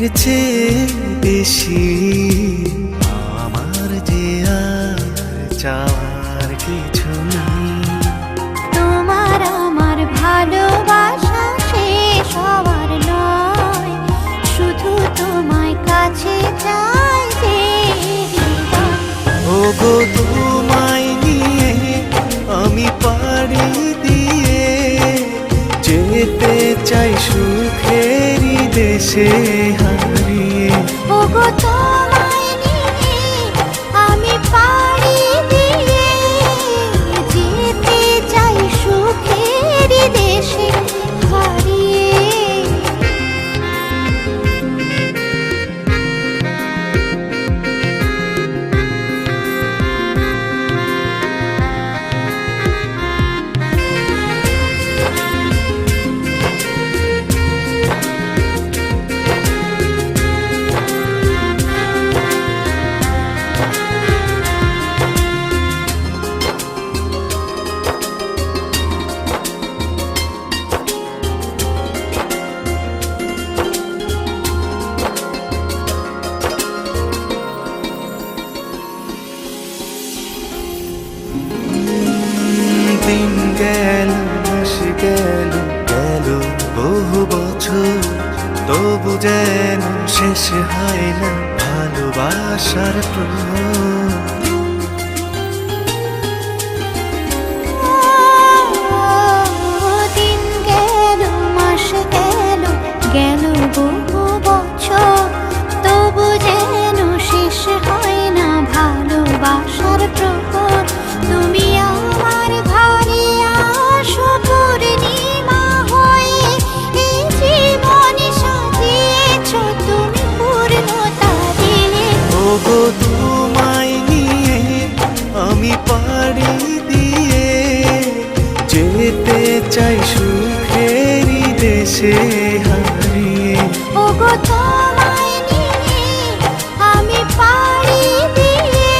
এর চেয়ে বেশি আমার যে আর চাওয়ার কিছু নেই। তোমার আমার ভালোবাসা শেষ হওয়ার নয়, শুধু তোমায় কাছে চাই যে হৃদয়। ওগো তোমায় নিয়ে আমি পাড়ি দিয়ে যেতে চাই সুখেরই দেশে হারিয়ে। ওগো তোমায় নিয়ে আমি পাড়ি দিয়ে যেতে চাই সুখের দেশে হারিয়ে। দিন গেল মাস গেল গেল বহু বছর, তবু যেন শেষ হয় না ভালোবাসার প্রহর। দিন গেল মাস গেল গেল বহু বছর, তবু যেন শেষ হয় না ভালোবাসার প্রহর। তুমি আমার ঘরে আসো পূর্ণিমা হয়ে, এই জীবন সাজিয়েছ তুমি পূর্ণতা দিয়ে। ওগো তোমায় নিয়ে আমি পাড়ি দিয়ে যেতে চাই সুখেরই দেশে হারিয়ে। ওগো তোমায় নিয়ে আমি পাড়ি দিয়ে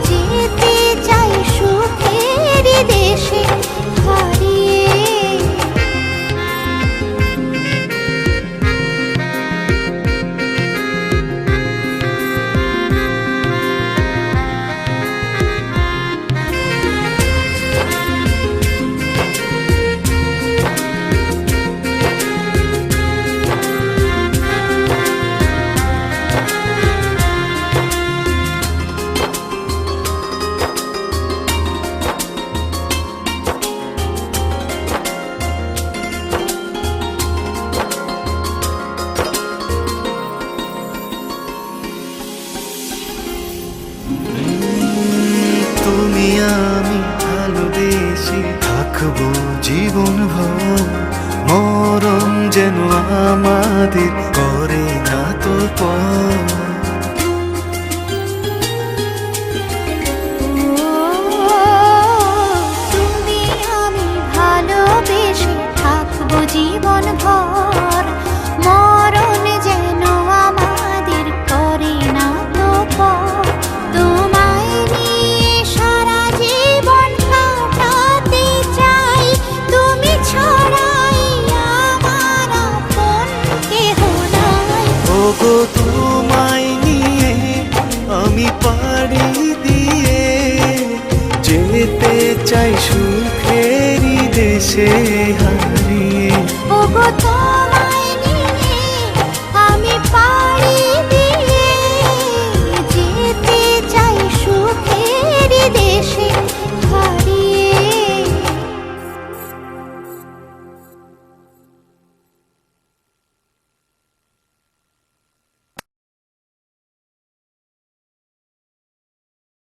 যেতে চাই সুখের দেশে হারিয়ে। তুমি আমি ভালোবেসে থাকবো জীবন ভর, মরণ যেন আমাদের করে না তো পর। তুমি আমি ভালোবেসে থাকবো জীবন ভর, মরণ যেন আমাদের করে না তো পর। তোমায় নিয়ে সারা জীবন কাটাতে চাই, তুমি ছাড়াই আমার আপন কেহ নাই। ওগো তোমায় নিয়ে আমি পাড়ি দিয়ে যেতে চাই সুখেরই দেশে হারিয়ে। ওগো